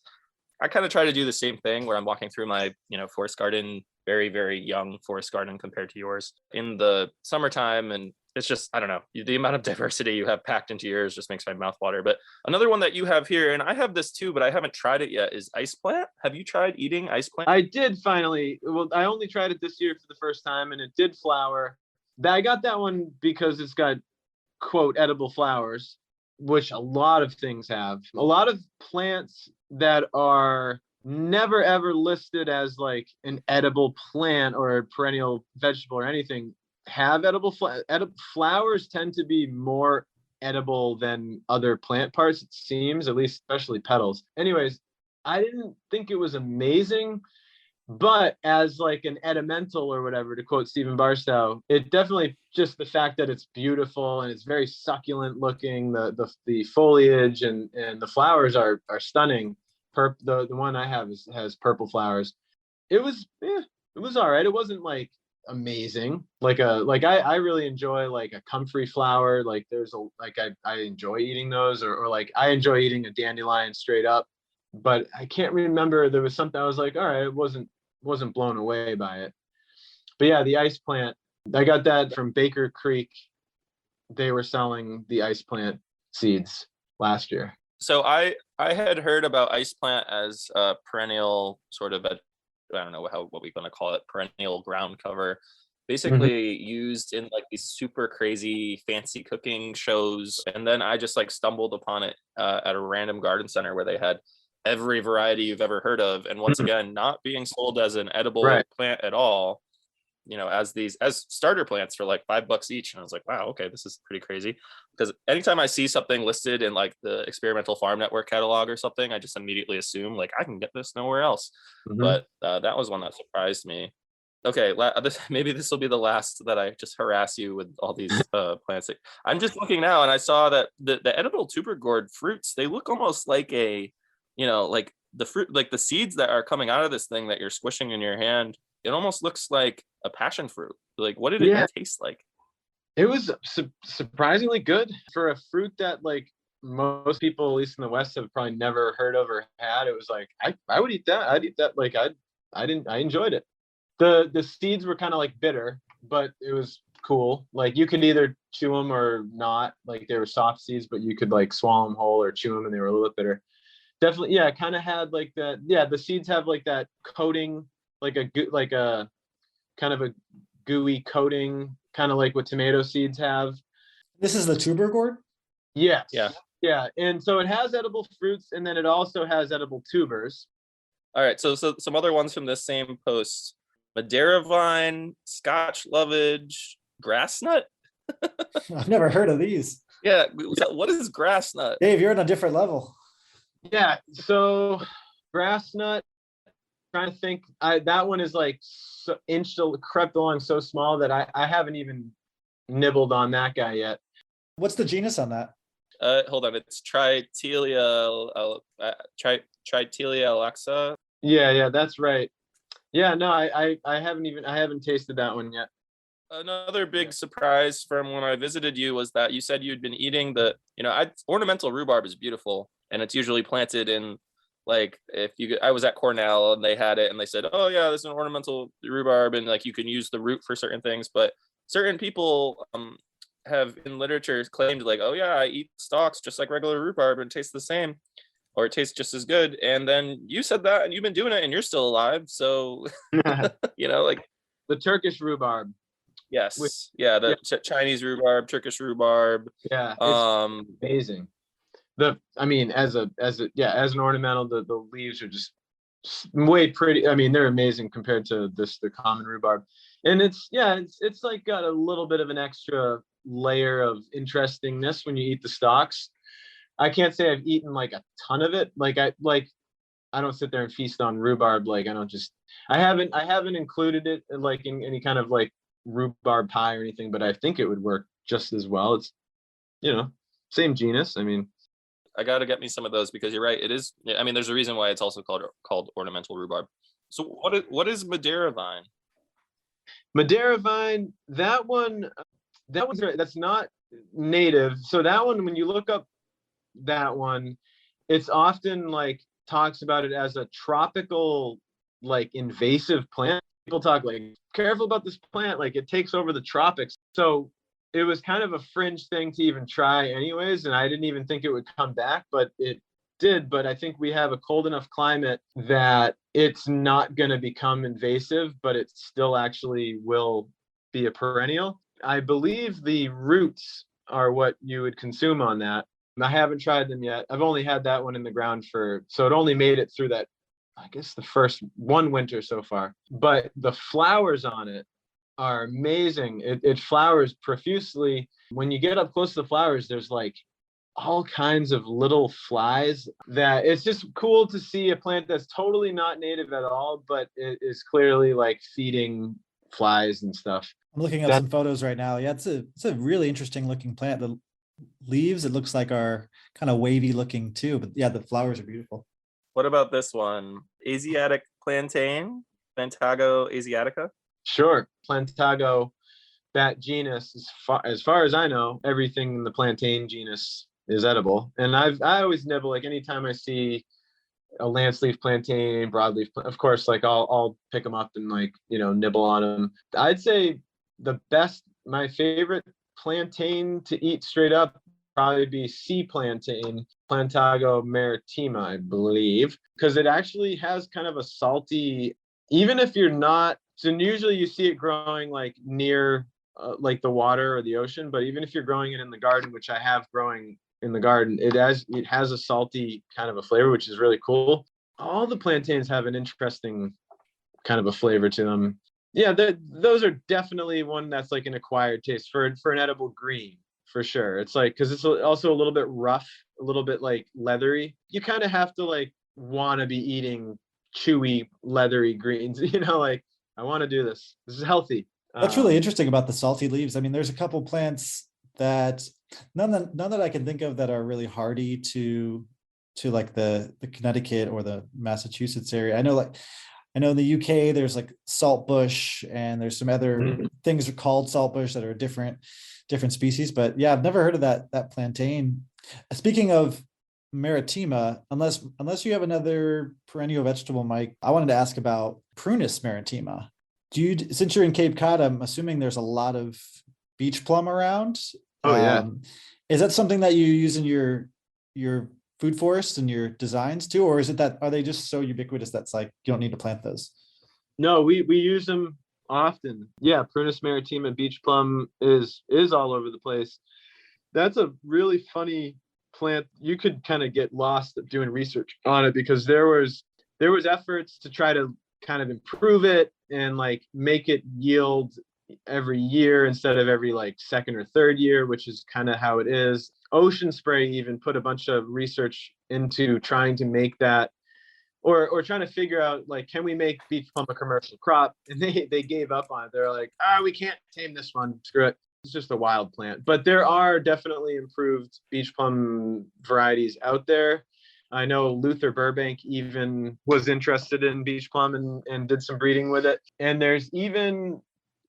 I kind of try to do the same thing where I'm walking through my, forest garden, very, very young forest garden compared to yours in the summertime. And it's just, I don't know, the amount of diversity you have packed into yours just makes my mouth water. But another one that you have here, and I have this too, but I haven't tried it yet, is ice plant. Have you tried eating ice plant? I did finally. Well, I only tried it this year for the first time, and it did flower. I got that one because it's got, quote, edible flowers, which a lot of things have. A lot of plants that are never ever listed as like an edible plant or a perennial vegetable or anything have edible flowers. Tend to be more edible than other plant parts, it seems, at least, especially petals. Anyways, I didn't think it was amazing, but as like an edimental or whatever, to quote Stephen Barstow, it definitely, just the fact that it's beautiful and it's very succulent looking, the foliage and the flowers are stunning. The one I have has purple flowers. It was all right. It wasn't like amazing. I really enjoy like a comfrey flower. Like there's a I enjoy eating those, or like I enjoy eating a dandelion straight up. But I can't remember, there was something I was like, all right, it wasn't blown away by it. But yeah, the ice plant, I got that from Baker Creek. They were selling the ice plant seeds last year. So I had heard about ice plant as a perennial sort of a, I don't know what we're going to call it, perennial ground cover, basically used in like these super crazy fancy cooking shows. And then I just like stumbled upon it at a random garden center where they had every variety you've ever heard of. And once again, not being sold as an edible plant at all, as starter plants for like $5 each. And I was like, wow, okay, this is pretty crazy. Because anytime I see something listed in like the Experimental Farm Network catalog or something, I just immediately assume like I can get this nowhere else. But that was one that surprised me. Okay, maybe this will be the last that I just harass you with all these plants. I'm just looking now, and I saw that the edible tuber gourd fruits, they look almost like like the fruit, like the seeds that are coming out of this thing that you're squishing in your hand. It almost looks like a passion fruit. Like, what did it taste like? It was surprisingly good for a fruit that like most people, at least in the West, have probably never heard of or had. It was like, I would eat that. I'd eat that. Like I enjoyed it. The seeds were kind of like bitter, but it was cool. Like you could either chew them or not. Like they were soft seeds, but you could like swallow them whole or chew them, and they were a little bit bitter. Definitely, yeah. Kind of had like that. Yeah, the seeds have like that coating, like a kind of a gooey coating, kind of like what tomato seeds have. This is the tuber gourd? Yes. Yeah. And so it has edible fruits, and then it also has edible tubers. All right, so some other ones from this same post: Madeira vine, Scotch lovage, grass nut. I've never heard of these. Yeah, what is grass nut? Dave, you're on a different level. Yeah, so grass nut, trying to think, that one is like crept along so small that I haven't even nibbled on that guy yet. What's the genus on that? Hold on, it's Tritilia alexa. Yeah, that's right. Yeah, no, I haven't tasted that one yet. Another big surprise from when I visited you was that you said you'd been eating ornamental rhubarb is beautiful, and it's usually planted in, like, I was at Cornell and they had it, and they said, oh yeah, this is an ornamental rhubarb, and like you can use the root for certain things. But certain people have in literature claimed like, oh yeah, I eat stalks just like regular rhubarb and it tastes the same, or it tastes just as good. And then you said that, and you've been doing it, and you're still alive. So like the Turkish rhubarb. Yes. The Chinese rhubarb, Turkish rhubarb. Yeah. It's amazing. As an ornamental, the leaves are just way pretty. I mean, they're amazing compared to the common rhubarb. And it's like got a little bit of an extra layer of interestingness when you eat the stalks. I can't say I've eaten like a ton of it. I don't sit there and feast on rhubarb. I haven't included it like in any kind of like rhubarb pie or anything, but I think it would work just as well. It's same genus. I mean, I gotta get me some of those, because you're right, it is. I mean, there's a reason why it's also called ornamental rhubarb. So what is Madeira vine? Madeira vine, that's not native. So that one, when you look up that one, it's often like talks about it as a tropical, like invasive plant. People talk like, careful about this plant, like it takes over the tropics. So it was kind of a fringe thing to even try anyways, and I didn't even think it would come back, but it did. But I think we have a cold enough climate that it's not going to become invasive, but it still actually will be a perennial. I believe the roots are what you would consume on that. I haven't tried them yet. I've only had that one in the ground so it only made it through that, I guess, the first one winter so far. But the flowers on it are amazing. It flowers profusely. When you get up close to the flowers, there's like all kinds of little flies that it's just cool to see a plant that's totally not native at all, but it is clearly like feeding flies and stuff. I'm looking at some photos right now. Yeah, it's a really interesting looking plant. The leaves, it looks like, are kind of wavy looking too, but yeah, the flowers are beautiful. What about this one? Asiatic plantain, Plantago asiatica? Sure. Plantago, that genus, as far as I know, everything in the plantain genus is edible. And I always nibble, like anytime I see a lance leaf plantain, broadleaf, of course, like I'll pick them up and like, nibble on them. I'd say my favorite plantain to eat straight up probably be sea plantain, Plantago maritima, I believe, because it actually has kind of a salty, even if you're not, so usually you see it growing like near like the water or the ocean, but even if you're growing it in the garden, which I have growing in the garden, it has a salty kind of a flavor, which is really cool. All the plantains have an interesting kind of a flavor to them. Yeah, those are definitely one that's like an acquired taste for an edible green, for sure. It's like, because it's also a little bit rough, a little bit like leathery. You kind of have to like want to be eating chewy, leathery greens. Like, I want to do this. This is healthy. That's really interesting about the salty leaves. I mean, there's a couple plants that none that I can think of that are really hardy to like the Connecticut or the Massachusetts area. I know in the UK there's like saltbush, and there's some other things are called saltbush that are different species. But yeah, I've never heard of that plantain. Speaking of maritima, unless you have another perennial vegetable, Mike, I wanted to ask about Prunus maritima. Since you're in Cape Cod, I'm assuming there's a lot of beach plum around. Oh yeah. Is that something that you use in your food forest and your designs too, or is it that are they just so ubiquitous that's like you don't need to plant those? No, we use them often. Yeah, Prunus maritima beach plum is all over the place. That's a really funny plant. You could kind of get lost doing research on it, because there was efforts to try to kind of improve it and like make it yield every year instead of every like second or third year, which is kind of how it is. Ocean Spray even put a bunch of research into trying to make that, or trying to figure out like, can we make beach plum a commercial crop? And they gave up on it. They're like, we can't tame this one. Screw it. It's just a wild plant. But there are definitely improved beach plum varieties out there. I know Luther Burbank even was interested in beach plum and did some breeding with it. And there's even,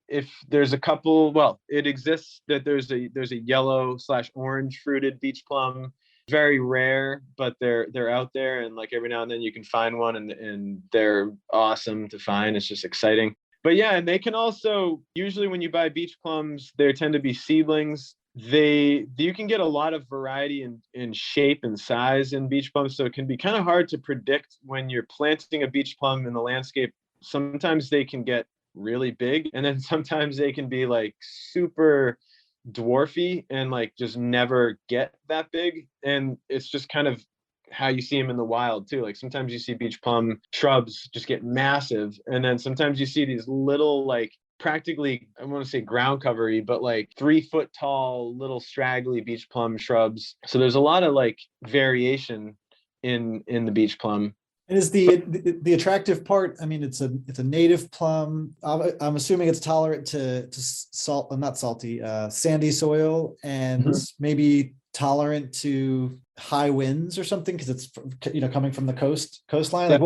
if there's a couple, well, it exists that there's a yellow/orange fruited beach plum. Very rare, but they're out there, and like every now and then you can find one, and they're awesome to find. It's just exciting. But yeah, and they can also, usually when you buy beach plums, there tend to be seedlings. You can get a lot of variety in shape and size in beach plums, so it can be kind of hard to predict when you're planting a beach plum in the landscape. Sometimes they can get really big, and then sometimes they can be like super dwarfy and like just never get that big. And it's just kind of how you see them in the wild too. Like sometimes you see beach plum shrubs just get massive, and then sometimes you see these little, like practically, I want to say ground covery, but like 3 foot tall little straggly beach plum shrubs. So there's a lot of like variation in the beach plum. And is the attractive part? I mean, it's a native plum. I'm assuming it's tolerant to salt, not salty, sandy soil, and maybe tolerant to high winds or something, because it's coming from the coastline. Like,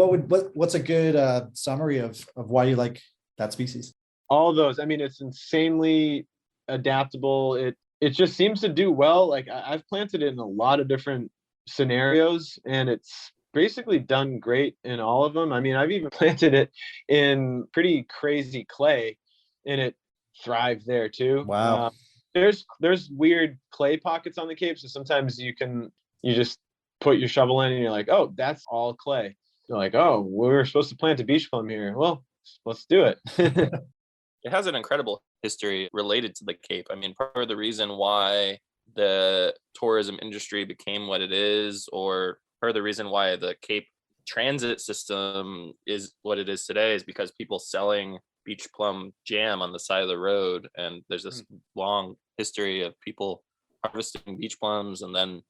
what's a good summary of why you like that species? All those. I mean, it's insanely adaptable. It just seems to do well. Like I've planted it in a lot of different scenarios, and it's basically done great in all of them. I mean, I've even planted it in pretty crazy clay, and it thrived there too. Wow. There's weird clay pockets on the Cape, so sometimes you just put your shovel in and you're like, oh, that's all clay. You're like, oh, we were supposed to plant a beach plum here. Well, let's do it. It has an incredible history related to the Cape. I mean, part of the reason why the tourism industry became what it is, or part of the reason why the Cape transit system is what it is today, is because people selling beach plum jam on the side of the road. And there's this long history of people harvesting beach plums and then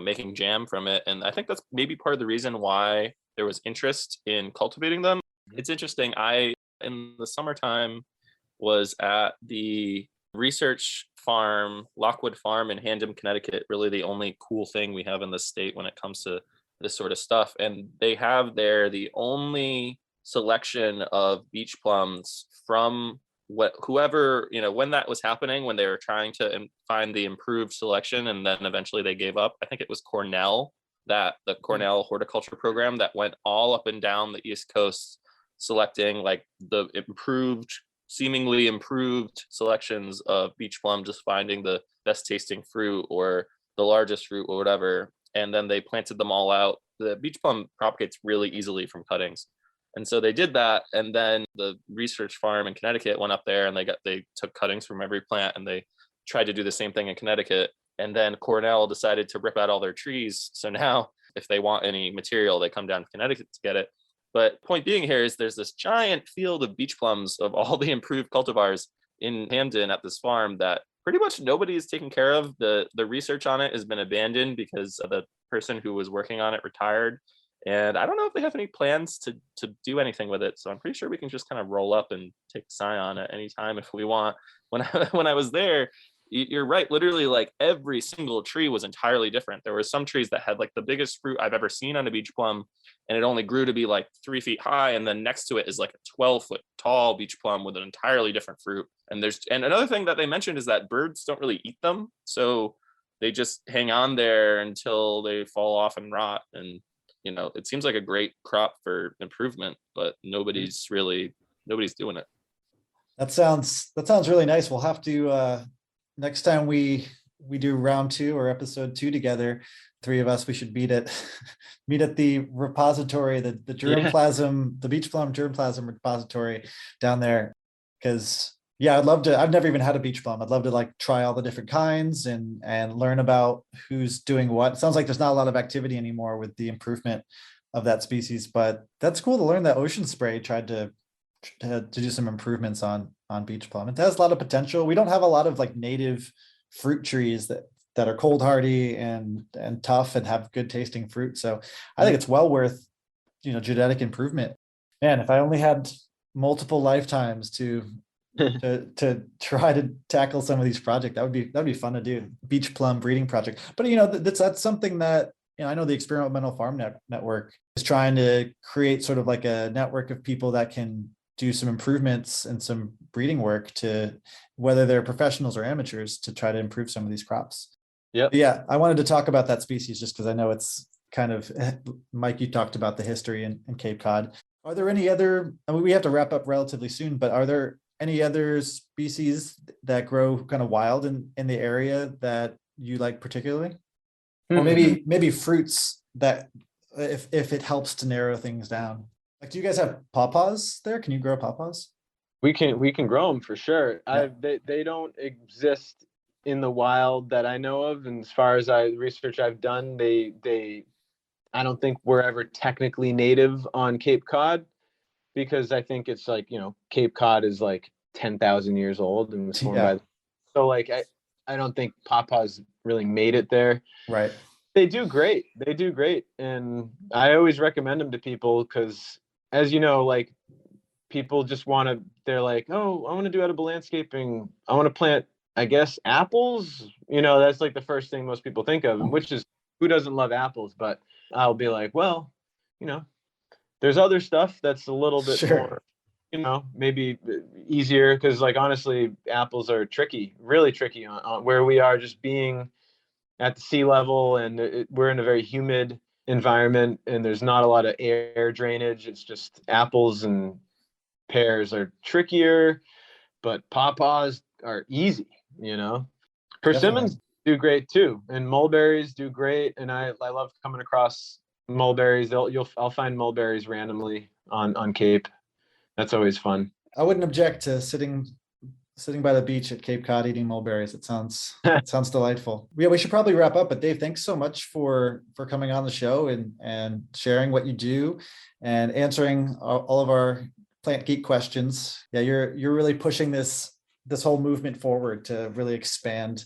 making jam from it. And I think that's maybe part of the reason why there was interest in cultivating them. It's interesting. I, in the summertime, was at the research farm, Lockwood Farm in Handham, Connecticut. Really the only cool thing we have in the state when it comes to this sort of stuff. And they have there the only selection of beach plums from whoever, when that was happening, when they were trying to find the improved selection, and then eventually they gave up. I think it was Cornell, that the Cornell horticulture program that went all up and down the East Coast selecting like the seemingly improved selections of beach plum, just finding the best tasting fruit or the largest fruit or whatever. And then they planted them all out. The beach plum propagates really easily from cuttings. And so they did that. And then the research farm in Connecticut went up there and they took cuttings from every plant, and they tried to do the same thing in Connecticut. And then Cornell decided to rip out all their trees. So now if they want any material, they come down to Connecticut to get it. But point being here is there's this giant field of beach plums of all the improved cultivars in Hamden at this farm that pretty much nobody is taking care of. The research on it has been abandoned because the person who was working on it retired. And I don't know if they have any plans to do anything with it. So I'm pretty sure we can just kind of roll up and take Scion at any time if we want. When I was there, you're right. Literally, like every single tree was entirely different. There were some trees that had like the biggest fruit I've ever seen on a beach plum, and it only grew to be like 3 feet high. And then next to it is like a 12-foot tall beach plum with an entirely different fruit. And another thing that they mentioned is that birds don't really eat them. So they just hang on there until they fall off and rot. And, it seems like a great crop for improvement, but nobody's doing it. That sounds really nice. We'll have to, next time we do round 2 or episode 2 together, 3 of us, we should meet at the repository, the germplasm, the beach plum germplasm repository down there. Because I'd love to. I've never even had a beach plum. I'd love to like try all the different kinds and learn about who's doing what. It sounds like there's not a lot of activity anymore with the improvement of that species, but that's cool to learn that Ocean Spray tried to do some improvements on beach plum. It has a lot of potential. We don't have a lot of like native fruit trees that are cold hardy and tough and have good tasting fruit. So I think it's well worth, genetic improvement. Man, if I only had multiple lifetimes to try to tackle some of these projects, that'd be fun to do. Beach plum breeding project. But that's something that I know the Experimental Farm Network is trying to create sort of like a network of people that can do some improvements and some breeding work, to whether they're professionals or amateurs, to try to improve some of these crops. Yeah, I wanted to talk about that species just because I know it's kind of, Mike, you talked about the history in Cape Cod. Are there any other, we have to wrap up relatively soon, but are there any other species that grow kind of wild in the area that you like particularly? Or maybe fruits that, if it helps to narrow things down. Like, do you guys have pawpaws there? Can you grow pawpaws? We can grow them for sure. Yeah. They don't exist in the wild that I know of, and as far as research I've done, I don't think we're ever technically native on Cape Cod, because I think it's like, Cape Cod is like 10,000 years old and was formed by. So like I don't think pawpaws really made it there. Right. They do great. And I always recommend them to people because, as you know, like people just they're like, oh, I want to do edible landscaping. I want to plant, I guess, apples. That's like the first thing most people think of, which is, who doesn't love apples? But I'll be like, well, there's other stuff that's a little bit more, maybe easier, because like honestly, apples are really tricky on where we are, just being at the sea level, and we're in a very humid environment, and there's not a lot of air drainage. It's just apples and pears are trickier, but pawpaws are easy. Persimmons do great too, and mulberries do great. And I love coming across mulberries. I'll find mulberries randomly on Cape. That's always fun. I wouldn't object to sitting by the beach at Cape Cod eating mulberries. It sounds delightful. Yeah, we should probably wrap up. But Dave, thanks so much for coming on the show and sharing what you do and answering all of our plant geek questions. Yeah, you're really pushing this whole movement forward to really expand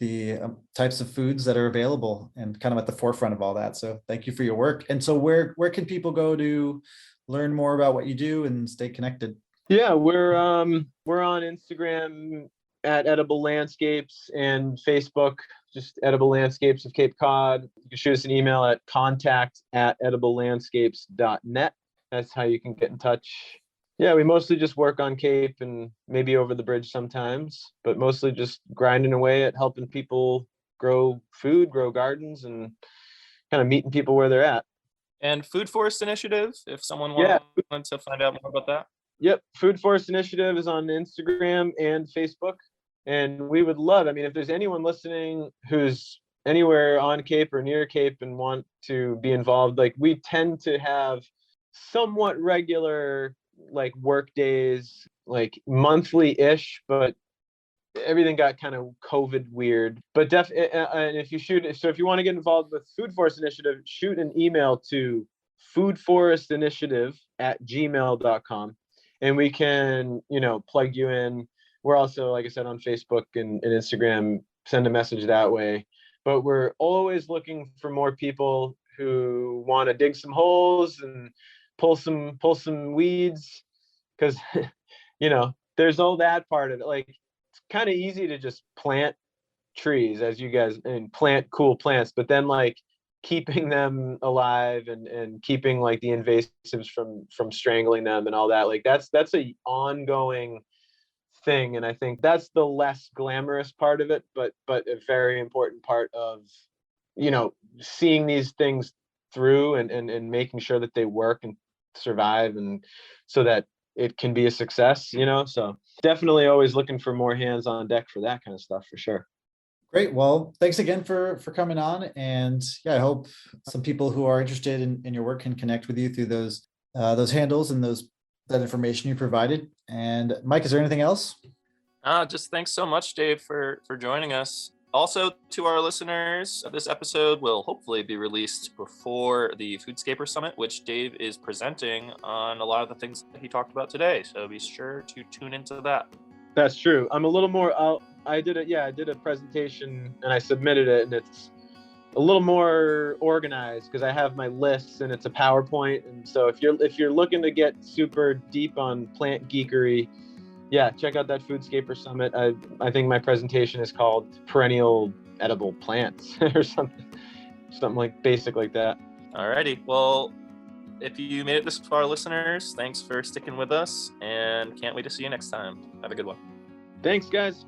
the types of foods that are available and kind of at the forefront of all that. So thank you for your work. And so where can people go to learn more about what you do and stay connected? Yeah, we're on Instagram at Edible Landscapes, and Facebook, just Edible Landscapes of Cape Cod. You can shoot us an email at contact@ediblelandscapes.net. That's how you can get in touch. Yeah, we mostly just work on Cape and maybe over the bridge sometimes, but mostly just grinding away at helping people grow food, grow gardens, and kind of meeting people where they're at. And Food Forest Initiative, if someone Yeah. wanted to find out more about that. Yep. Food Forest Initiative is on Instagram and Facebook. And we would love, I mean, if there's anyone listening who's anywhere on Cape or near Cape and want to be involved, like we tend to have somewhat regular like work days, like monthly-ish, but everything got kind of COVID weird. But and if you want to get involved with Food Forest Initiative, shoot an email to foodforestinitiative@gmail.com, and we can, plug you in. We're also, like I said, on Facebook and Instagram. Send a message that way. But we're always looking for more people who want to dig some holes and pull some weeds, because there's all that part of it. Like, it's kind of easy to just plant trees, as you guys, and plant cool plants, but then like keeping them alive and keeping like the invasives from strangling them and all that, like that's a ongoing thing. And I think that's the less glamorous part of it, but a very important part of seeing these things through and making sure that they work and survive, and so that it can be a success. So definitely always looking for more hands on deck for that kind of stuff, for sure. Great. Well, thanks again for coming on. And yeah, I hope some people who are interested in your work can connect with you through those handles and that information you provided. And Mike, is there anything else? Just thanks so much, Dave, for joining us. Also, to our listeners, this episode will hopefully be released before the Foodscaper Summit, which Dave is presenting on a lot of the things that he talked about today. So be sure to tune into that. That's true. I'm a little more, I did a presentation and I submitted it, and it's a little more organized because I have my lists and it's a PowerPoint. And so if you're looking to get super deep on plant geekery, yeah, check out that Foodscaper Summit. I think my presentation is called Perennial Edible Plants or something like basic like that. Alrighty. Well, if you made it this far, listeners, thanks for sticking with us, and can't wait to see you next time. Have a good one. Thanks, guys.